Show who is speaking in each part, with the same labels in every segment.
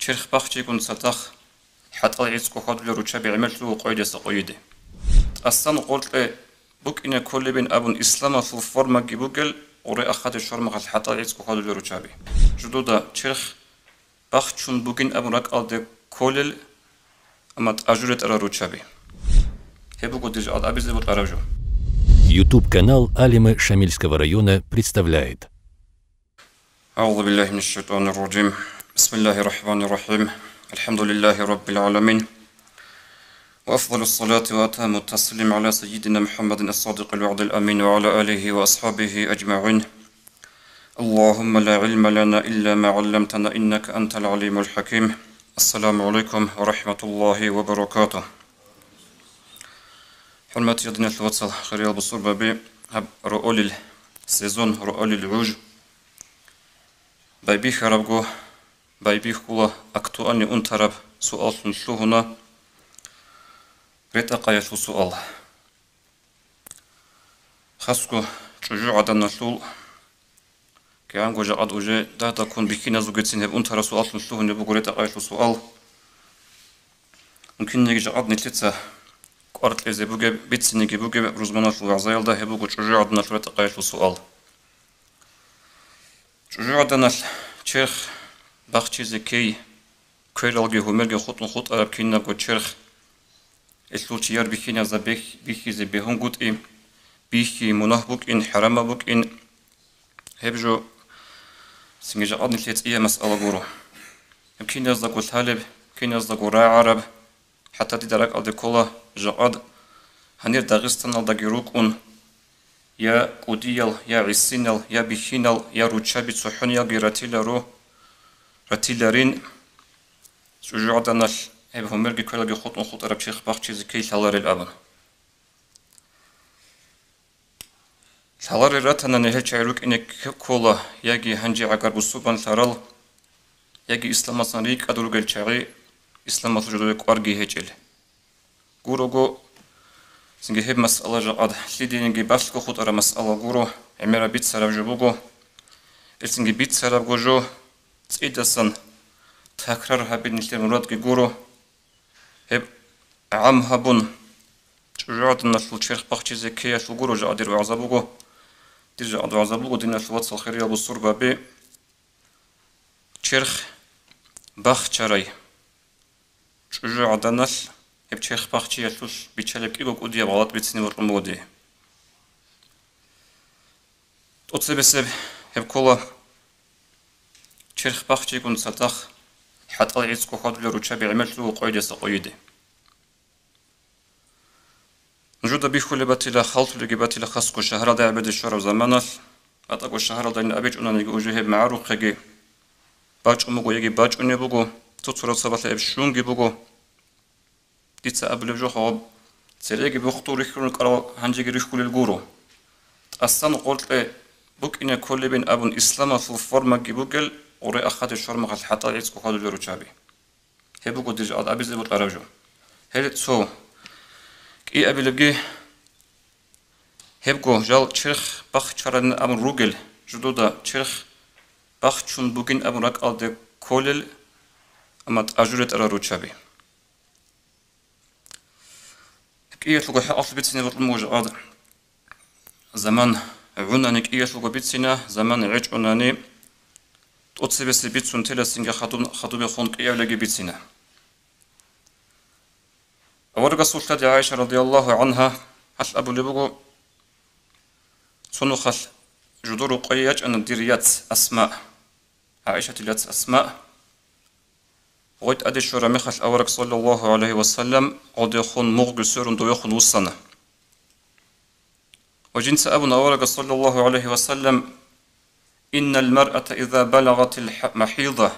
Speaker 1: Черх бахчикун сатах حتى يعيسكو خدلو روچابي عملتلو قويدة سقويدة أصلا قلت بوك إن كل بين أبون إسلام في الفورما جيبوكل وري أخذ الشرم حتى يعيسكو خدلو روچابي جدودا черх بخشون بوكين أبون رك ألد كولل أما تأجرت على روچابي هبوكو ديج أد أبيز بوت أراجو.
Speaker 2: YouTube-канал Алимы Шамильского района представляет.
Speaker 1: أعوذ بالله من الشيطان الرجيم. بسم الله الرحمن الرحيم. الحمد لله رب العالمين. وأفضل الصلاة وأتم التسليم على سيدنا محمد الصادق الوعد الأمين وعلى آله وأصحابه أجمعين. اللهم لا علم لنا إلا ما علمتنا إنك أنت العليم الحكيم. السلام عليكم ورحمة الله وبركاته. حرمات يدنا الواتسال خير البصور بابي هب رؤول السيزون رؤول العوج بايبي خرابجو بايبي خولا أكتواني أنترب سؤال نشلو هنا ريتا قايشو سؤال خاصكو تشجع عدنا نشلو كأنجو جاد وجه ده تكون بكينا زوجتين هب أنترب سؤال نشلو هنا بقول ريتا قايشو سؤال ممكن نيجي جاد نتلتة قرط لزي بوجه بيتسنيجي بوجه روزمانات الوعزايل ده هبوجو تشجع عدنا نشلو ريتا قايشو سؤال تشجع عدنا черх бахчизе кей кверлги хумерги хотун хот араб кинна го черх эслучи яр бихиня за бихизе бехунгут им бихи мунахбук ин харамабук ин хебжо сингежа адни лец ия мас'ала гуру киня за го талиб киня за го ра араб حتى تدرك أدي كلا جاد هنير داغستان الدقيروك أن يا قديل يا عسينل يا بيخينل يا روچابي صحونيا غيراتيلارو راتيلارين سجودنا هب همرغي كلغي خطن خط عرب شيخ باخ چيز كي ثالار الابن ثالار راتنا نه چيروك ان كولا ياغي هنجي اگر بوسوبان ثارال ياغي اسلام سانريك ادورغل چاغي اسلام سجودو قارغي هچل غوروغو سنجي هب مسألة جاد لدينجي باسكو خود أرى مسألة غورو عمرا بيت سراب جبوغو السنجي بيت سراب غوجو تسيدسن تكرار هبين نشتر مراد كي غورو هب عام هبون جاد نشل چرخ باخچيزي كي اشل غورو جادير وعزبوغو دير جاد وعزبوغو دين الفوات صالخيري أبو الصور بابي چرخ باخچاراي جاد نشل هب چرخ باخچي يشوش بيچالب كي غوك وديا غلط بيتسني ورمودي توتسبسب هب كولا چرخ باخچي كون ساتاخ حتى يعيسكو خدلو روچابي عملتلو قويدة سقويدة نجود بيخولي باتيلا خالتو لغي باتيلا خاسكو شهر دا عبد الشهر زمانال اتاكو شهر دا نابيج اونانيگي اوجه هب معروق خيگي باج اموغو يگي باج اوني بوغو توتسورا سباتلا هب شونگي بوغو ديتسا أبلغ جو خواب سريعي بخطو ريخون القرار هنجي ريخول الجورو أصلا قلت بوك إن كل بين أبون إسلام في الفورما جيبوكل وري أخذ الشرم حتى يعيسكو خدلو روچابي هبوكو ديج أد أبيز بوت أراجو هل تسو كي أبلغي هبكو جال چرخ باخ چارن أبون روغل جدودا چرخ باخ چون بوكين أبون رك ألد كولل أما تأجرت على روچابي إيش لقى أصل بيتسنا بالموجة زمان عنانك إيش لقى بيتسنا زمان عج عناني توتسبس بيتسون تلاسينجا خدوم بخون إيش لقى بيتسنا أورجا سلطة عائشة رضي الله عنها هل أبو لبوغو سنخل جدور قياج أن الديريات أسماء عائشة تلات أسماء غيت أدي شورا مخل أورك صلى الله عليه وسلم أدي خون مغل سورن دو يخون وصنا وجنس أبونا أورك صلى الله عليه وسلم إن المرأة إذا بلغت المحيضة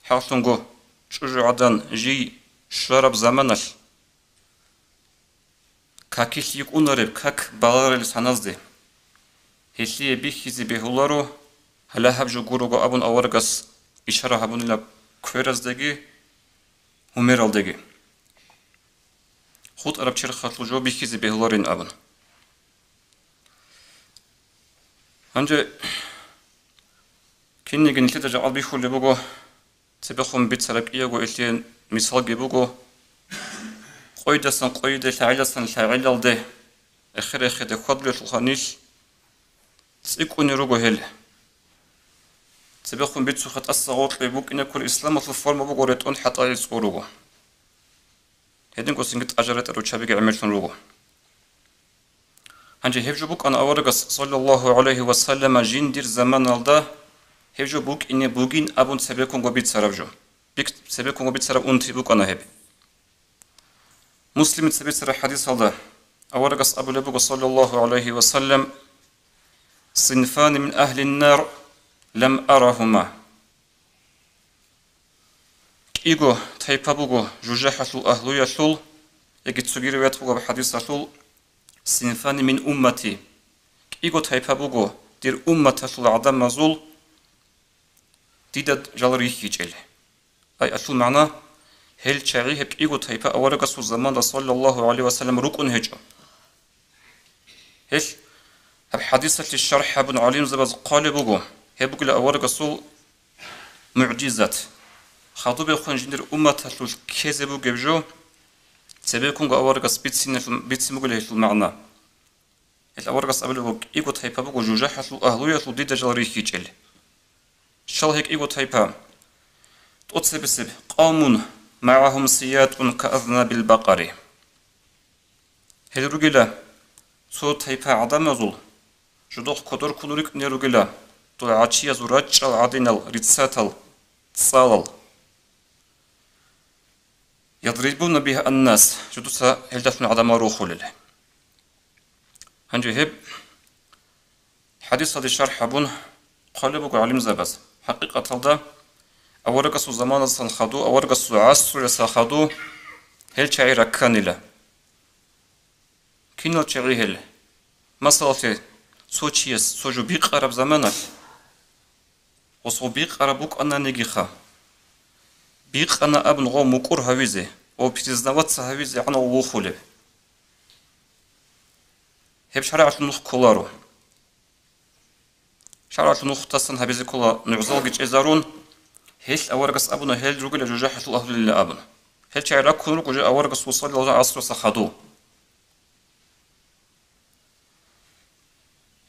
Speaker 1: حاطنغو شجعدان جي شرب زمنل كاكيش يكون رب كاك بالار السنازدي هسي بيخيزي بهولارو هلا هبجو غورو أبون أوركس إشارة هبون إلى كويرزدگي هميرالدگي خود عرب چرخ خاطلو جو بيخيزي بهولارين أبن هنجي كينيگي نتلتا جعل بيخولي بوغو تبخم بيتسرك إياغو إلين مثال جيبوغو قويدسن قويدة لعيلسن لعيلل ده أخير ده خضر الخانيش تسيكوني روغو هل تبخم بيتسوخت الصغوط لبوك إن كل إسلام في الفورم بوغو ريتون حتى يسقو روغو هيدين قو سنجت أجرت أروتشابيك عملتون روغو هنجي هفجو بوك أنا أورغس صلى الله عليه وسلم جندير زمان الدا هفجو بوك إني بوغين أبون سبيكون غبيت سرابجو بيك سبيكون غبيت سراب أنتي بوك أنا هب مسلم سبيت سراب حديث الدا أورغس أبو لبوك صلى الله عليه وسلم صنفان من أهل النار لم أرهما إيغو تايبا بوغو جوجاحة أهلو يشول يجي تسوغيري وياتبوغو بحديث يشول صنفان من أمتي إيغو تايبا بوغو دير أمة شول عدم مزول ديدا جالريخي جيل أي أشول معنا هل شاعي هب إيغو تايبا أورغسو زمان صلى الله عليه وسلم ركن هجو هل هب حديثة الشرح ابن عليم زباز قال بوغو هبوغ لأورغسو معجزات خاطو بيخون جندر أمة شول كيزبو جبجو سبيكون أورغس بيتسين مقول هيش المعنى الأورغس قبل بوك إيغو تايبا بوغو جوجاحة أهلو يشلو ديدا جالريخي جيل شال هيك إيغو تايبا تقصب السب قوم معهم سيات كأذناب البقر هل رجلا سو تايبا عدم يزول جدوخ كدور كنوريك نيرجلا طلع عشية زراج العدينال ريتساتل تصالل يضربون بها الناس جدوسا هلدفن عدم روخو لله هنجي هب حديث هذا الشرح بون قالبوك علم زباز حقيقة هذا أورغسو زمان سنخدو أورغسو عصر سنخدو هل شعير كانلا كينو شعي هل مثلا سوچيس سوجو بيق عرب زمانك وصو بيق عربوك أنا نجيخا بيق أنا ابن غو مكور هاويزي و بيتزنوات سهاويزي عنا ووخولي هب شرعة نوخ كولارو شرعة نوخ تصن هبيزي كولا نعزال جيج إزارون هل أورغس أبنا هل رجل جوجاحة الأهل لله أبنا هل شعراك كون رجل أورغس وصل الله عصر سخدو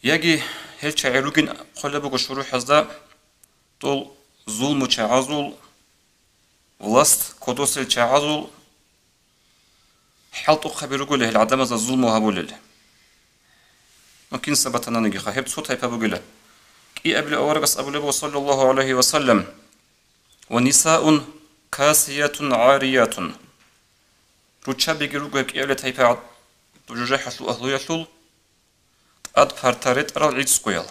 Speaker 1: يجي هل شعروجين قلبك شروح هذا طول ظلم وتعازل ولاست قدوس التعازل حالته خبيرك له العدم هذا الظلم وهبول له ممكن سبتنا نجي خهبت صوت هيبقى بقوله كي قبل أورغس أبو لبو صلى الله عليه وسلم ونساء كاسيات عاريات رتشا بيجروك كي هيبقى تجوجح شو أهلو يشول أد بارتاريت أرى العيد سقيال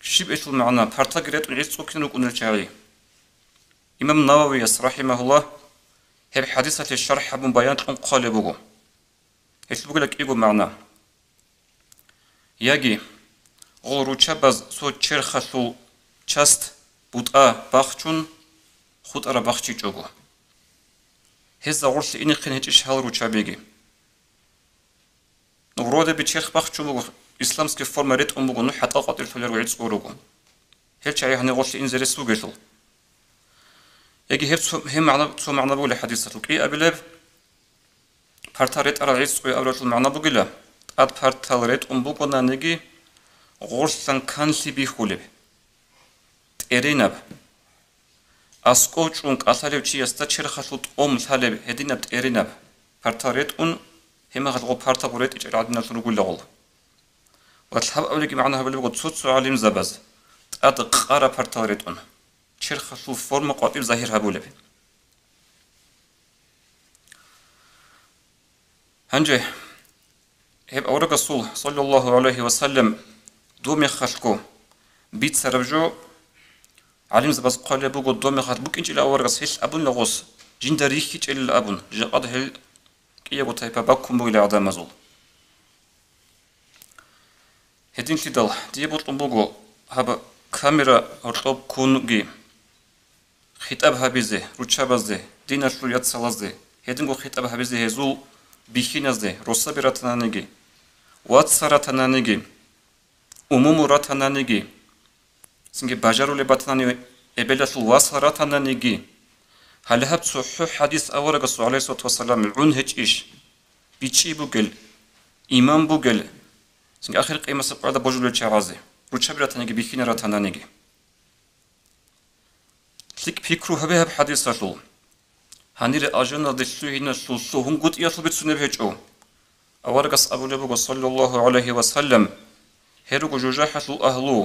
Speaker 1: شيب إيش المعنى بارتاجريت العيد سقينو كنا الشعري إمام النووي رحمه الله هي حديثة الشرح ابن بيان قال بوجو إيش بقول لك إيجو معنى يجي غورو شبز سو تشرخ سو تشست بوتا باخشون خود أرى باخشي جوجو هذا غرس إني خنيت إيش هالرو شابيجي نورود بتشيخ باخشو إسلامسكي فورما ريت أمبوغو نو حتى قاتل فلر وعيد سقوروغو هل شعي هني غرس إنزل سوغيشل يجي هم معنى بقول حديثة كي أبلب بارتاريت أرى العيد سقوي أبلب المعنى بقوله أد بارتاريت أمبوغو نانيجي غرسان كان سيبي خولب تأرينب أسكوچونك أثاليو چي يستشير خشوط ثالب هدينب تأرينب بارتاريت هما غلغو بارتا بوريت إجعل عدنا سنقول لغول واتحب أوليكي معناها بلبغو تسوتسو عليم زباز أد قارا بارتاريت تشير خشو فورم قاتل ظاهر هبولب هنجي هب أورق الصول صلى الله عليه وسلم دومي خشكو بيت سربجو عليم زباز قال لبغو دومي خشبوك إنجي لأورق الصيش أبون لغوص جندريكي جل الأبون جقاد هل كي يبغى تايبا باكم بقول عدم مزول هدين تدل ديبو تنبغو هبا كاميرا أرطب كونجي خطاب هبيزه روتشابازه دينا شلويات سلازه هدينغو خطاب هبيزه هزول بيخينازه روسا براتنانيجي واتساراتنانيجي أموم راتنانيجي سنجي باجارو لباتناني إبلة الوصرة نيجي هل هب صحح حديث أورق الرسول عليه الصلاة والسلام العون هج إيش بيتشي بوجل إمام بوجل سنج آخر قيمة سقطة بوجل الشعازي روتشابرة نيجي بيكين راتنا نيجي تلك فكرو هبه حديث رسول هنير أجنة دسوهنا سوسو هم قد يطلب تسنب هجو أورق أبو لبو صلى الله عليه وسلم هرو جوجاحة الأهلو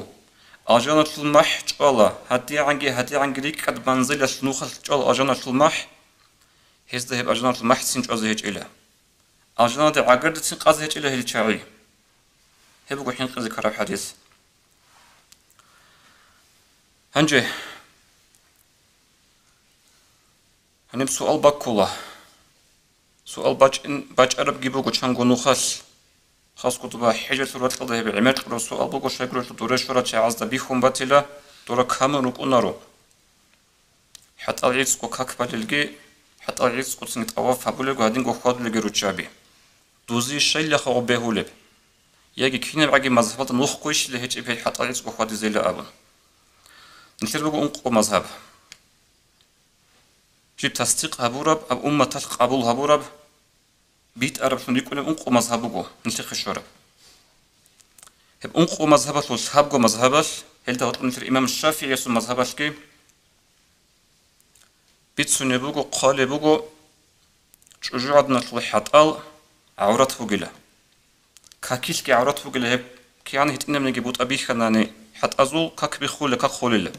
Speaker 1: أجنة المح جالا هدي عنجي ريك قد منزل النوخل جال أجنة المح هز ذهب أجنة المح سنج أزهج إله أجنة عقرد سنج أزهج إله الشعري هبو حين ذكر الحديث هنجي هنم سؤال باكولا سؤال باج عرب جيبو كشانغو نوخاس خاص كتبه حجر سورة الله بعمر قرأ سؤال بقول شيء قرأ دورة شورة شعاز دبيخهم باتلا دورة كامل وكونارو حتى العيس كوكاك باللجي حتى العيس كوتسنج طواف هبولك وهادين كوخاد لجي روتشابي دوزي الشيء اللي خو بهولب يجي كفينا بعجي مذهبات نخقوش اللي هيج به حتى العيس كوخاد زي لا أبون نصير بقول أنقو مذهب جيب تصديق هبورب أب أمة قبول هبورب بيت عرب شنو يكون أنقو مذهبه نسخ الشرب هب أنقو مذهبه وصحابه مذهبه هل ده تقول مثل الإمام الشافعي يسون مذهبه كي بيت سنبوجو قال بوجو شجعنا طلحت عورت فوجله كاكيس كي عورت فوجله هب كيان هتنا من جبوت أبي خناني حتى أزول كاك بخول كاك خولله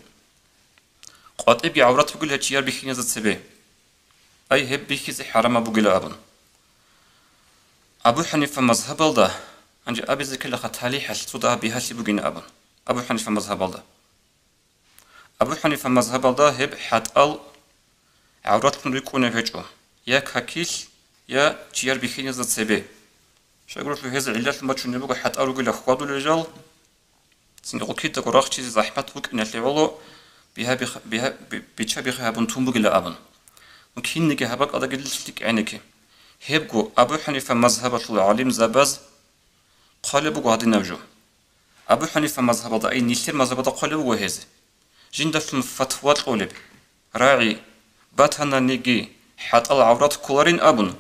Speaker 1: قد أبي عورت فوجله تيار بخينة زتسبه أي هب بخيز حرام بوجله أبن أبو حنيفة مذهب الله أنجي أبي ذكر خطالي حس صدا بها سيبوجين أبن أبو حنيفة مذهب الله أبو حنيفة مذهب الله هب حتى عورت نريكونه هجو يا كاكيس يا تيار بخينة زتسبه شايقول في هذا العلاج ما تشون يبغى حتى أروج الأخوات الرجال سنقول كده قراخ شيء زحمة فوق إن اللي بها بيتشابه هابون تومبوج لأبن ممكن نيجي هبك أدا قد لشتك عينك هبقو أبو حنيفة مذهب العالم زباز قال بقو هذا نوجو أبو حنيفة مذهب أي نيسير مذهب قال بقو هذا جند في الفتوى الأولب راعي باتنا نيجي حتى العورات كولارين أبن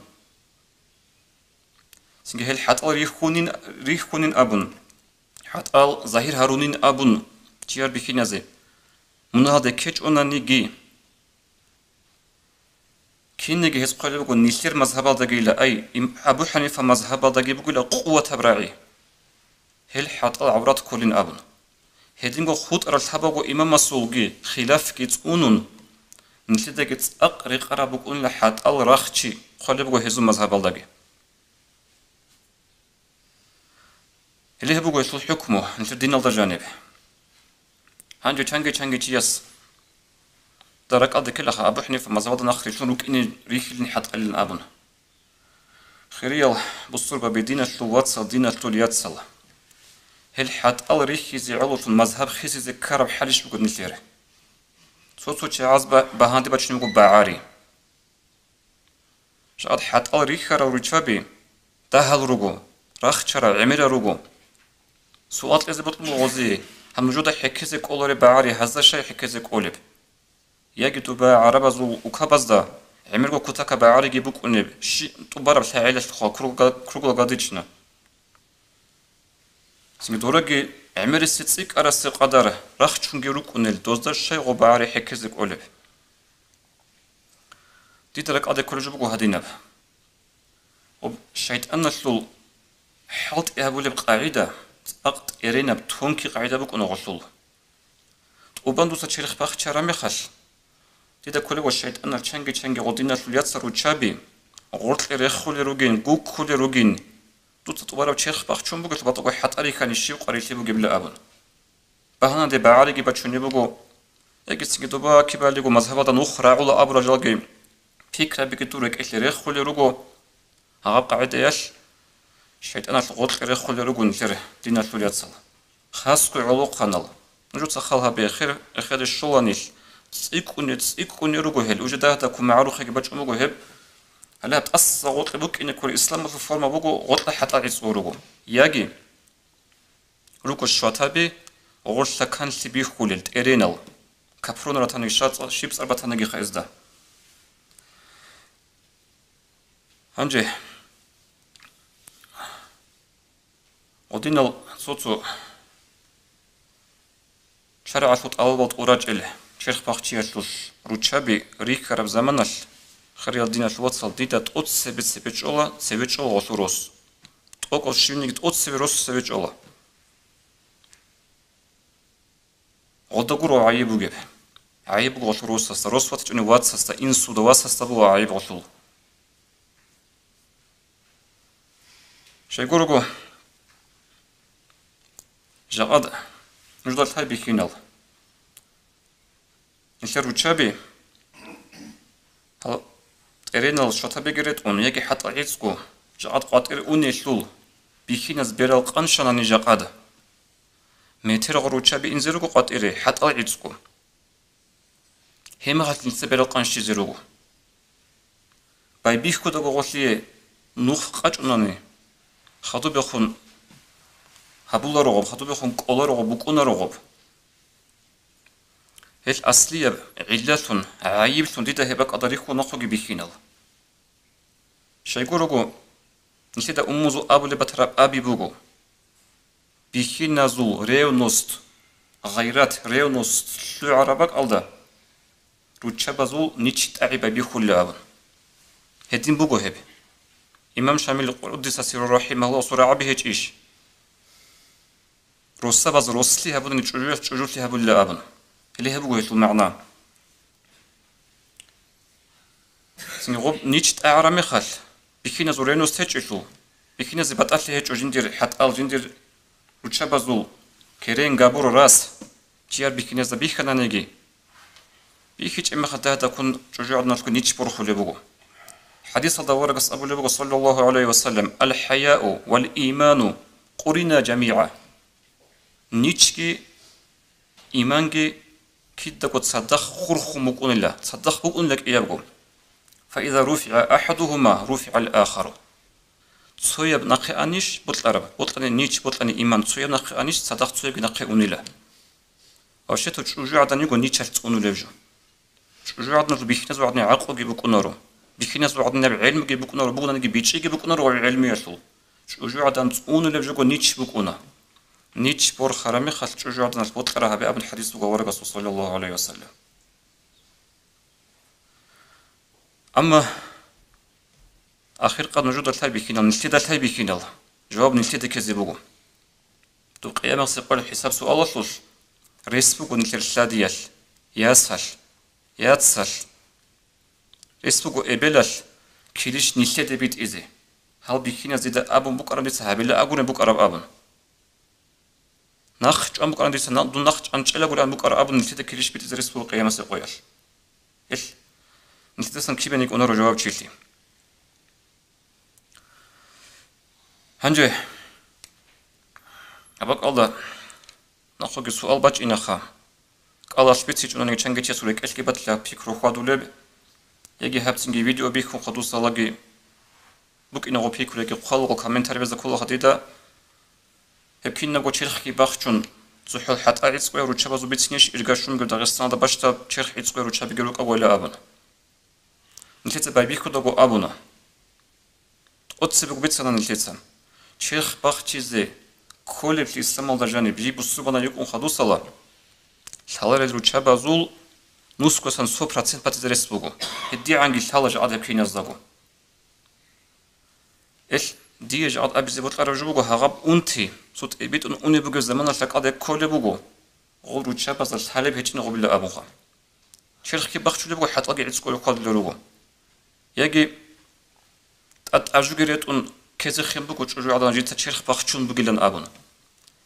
Speaker 1: سنجهل حتى ريخونين أبن حتى ظاهر هارونين أبن تيار بخينازي من هذا كيج أنا نيجي كين نيجي هس قال بقول نيسير مذهب دقيلة أي أبو حنيفة مذهب دقيل بقول قوة براعي هل حتى العورات كلين أبن هدينغو خود رسحبه إمام مسؤولي خلاف كيتونون مثل ده كيت أقري قرابك أن لحد الرخشي قال بقول هزو مذهب دقيل اللي هو بقول يصل حكمه مثل دين الله جانب هنجو تشانجي تياس درك أدي كلها أبو حنيفة مذهب نخري شنو كإني ريخلني حتى الأبن خيريال بالصورة بدين التواتسل دين التولياتسل هل حتى الريخي زي علو المذهب خيزي زي كرب حالش بقول نسيره صوتو تشعاز بهاندي بتشنو بقول بعاري شاد حتى الريخي رو ريتشابي تهل رجو رخ شرع عمير رجو سؤال إذا بطلوا غزي هم وجود حكيزة قولي بعاري هذا شيء حكيزة قولب يجي تبع عربز وكبزدا عمرو كتاك بعاري جيبوك ونب شيء تبارب سعيلة خا كروغ قاديشنا سمي دورجي عمر الستيك أرس قدره رخ شون جيروك ونل دوزدا شيء غبعاري حكيزة قولب دي ترك أدي كل جبوك وهدينب وشيطان نسلول حلت إهبولي بقاعدة أقط إيرينا بتونكي قاعدة بكون غسول وبندو ساتشيرخ باخ تشارامي خاص تيدا كل وشيت أنا تشانجي غودينا سوليات سرو تشابي غورت إريخولي روجين جوك خولي روجين تو تطوارا تشيرخ باخ تشون بقول تبطوا حتى أريكاني شيء قريتي بقول بلا أبن بهنا دي بعاري جي بتشوني بقول يجلس دوبا كبالي جو مذهبات أخرى على أبرج الجيم فكرة بكتورك إيش إريخولي روجو هغاب قاعدة ياش شيطان الغوط إريخولي روجو نتره دينا سوليات سلا خاص كل علو قنال نجو تخلها بخير أخذ الشولانيش تسيكوني روجو هل وجدها تكون معروفة كبتش أمو هب هلا تأصل غوط لبوك إن كل إسلام في فورما بوجو غوط حتى عيس روجو ياجي روجو الشواتبي غوط سكان سبي خولل إرينال كابرون راتاني شاط شيبس أربعتاني خيزدا هنجي ودينا صوتو شرع صوت أول أوراج شيخ باختي يشوش روتشابي ريك رب زمانش خريال دينا شواتسال ديدا تقط سبيتشولا غسوروس تقوق شينيك تقط سبيتشولا غدغورو عيبوغي عيب غسوروس استا روس واتجني واتس استا انسو دواس استا بو عيب غسول شيغورغو جاقد نجدل هاي بيكينال نشر روتشابي ترينال شوتابيغريت اون يجي حتى عيسكو جاقد قاتر اونيشول بيكيناز بيرال قنشاناني جاقد متر روتشابي انزيروغو قاتر حتى عيسكو هما غات نسبيرال قنشي زيروغو باي بيخكو دغو غوشي نوخ قاچوناني خادو بخون هابولارغو خادو بخون قولارغو بوكونارغو هل أصلية علة عيب ديدا هبك أدريكو نخوجي بيخينال شيغورغو نسيدا أموزو أبو لبتراب أبي بوغو بيخينازو ريونوست غيرات ريونوست شلو عربك ألدا روتشابازو نيتشت أعيبا بيخول لأبن هدين بوغو هب إمام شامل القدس سير رحمه الله صورة عبي هج إيش روساباز روسلي هبون نيتشجوش هبون لأبن اللي هبوه يطل معناه سنغوب نيتشت أعرامي خال بيكينا زورينوس هجوشو بيكينا زبطات لي هجو جندير حتى جندير روتشابازو كيرين غابور راس جيار بيكينا زبيخنا نيجي بيكيش إما خدها تكون جوجعنا تكون نيتش بروخو لبوغو حديث الدوار قص أبو لبوغو صلى الله عليه وسلم الحياء والإيمان قرنا جميعا نيتشكي إيمانكي كيدا قد صدق خرخ مكون الله صدق مكون لك إيابكم فإذا رفع أحدهما رفع الآخر تسويا بنقي أنيش بطلني نيش بطلني إيمان تسويا بنقي أنيش صدق تسويا بنقي أنيلا أو شيء تشجع عدني يقول نيش تسونو لفجو تشجع عدنا بيخنز وعدني عقل جيبك نارو بيخنز وعدنا بعلم جيبك نارو بقولنا نجيب بيتشي جيبك نارو علمي يشل تشجع عدنا تسونو لفجو يقول نيش بكونا نيتش بور خرامي خالد تشجع عدنا البوت قراها بأب الحديث وقوارق صلى الله عليه وسلم أما آخر قد نجود الثاي بكينال نلتدى الثاي بكينال جواب نلتدى كذبوغو تو قيامة سيقول الحساب سؤال الله ريسبوغو نلتر ديال ياسهل ياتسهل ريسبوغو إبلال كيليش نلتدى بيت إزي هل بكينا زيدا أبو بكرة بيتسحابي لا أقول بكرة أبن نخش أم بكرة ديسنا دون نخش أن شلا قول أم بكرة أبن نلتدى كيليش بيت إزي ريسبوغو قيامة سيقول إيش نلتدى سن كيبا نيك أنارو جواب تشيلي هنجي أباك الله نخوغ سؤال باج إنخا قال شبيتسيج أنني چنگي سوريك أشكي بطلع بيكرو خوادو لب يجي هبتنجي فيديو بيكو خدو سالاجي بوك إنغو بيكو لكي قالو كومنتاري بزا كل خديدا هبكين نغو چرخي باخچون زحول حتى عيسقوي رو چبازو بيتسنيش إرغاشون گل داغستان دا باشتا چرخ عيسقوي رو چابي گلوك أولا أبنا نتيتا باي بيكو داغو أبنا تقدسي بيكو بيتسانا نتيتا چرخ باخ چيزي كل في السماء دجاني بيجي بسوبنا يكون خدوسلا شالر الروتشابا زول نسكوسن 100% باتدرس بوغو هدي عنجي شالج عاد بكين يزدغو إيش ديج عاد أبزي بطلع رجوغو هغب أنتي صوت إبيت أني بوغو زمان لك عاد كل بوغو غول روتشابا زل حالب هيجين غو بلا أبوغا شرخ كي بخشو بوغو حتى أجي عدسكو يقال لروغو يجي أجوغيريت كذا خيم بوغو تشجو عاد نجيت شرخ بخشون بوغيلن أبون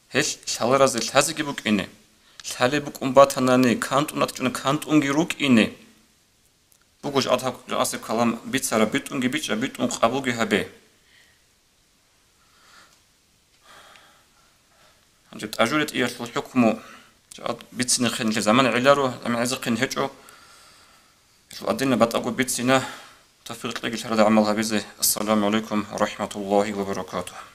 Speaker 1: هل شالر زل هزي بوغ إني شالي بوغ أمباتناني كانت وناتجون كانت أنجيروك إني بوغوش عاد أسيب كلام بيت سارا بيت أنجي بيت أنقابوغي هبي جت أجولت إيش الحكم جاد بيت سنة خين لزمان علارو لما عزقين هجو شو أدينا بتأقو بيت سنة توفيق لك الشهادة عملها بيزي السلام عليكم ورحمة الله وبركاته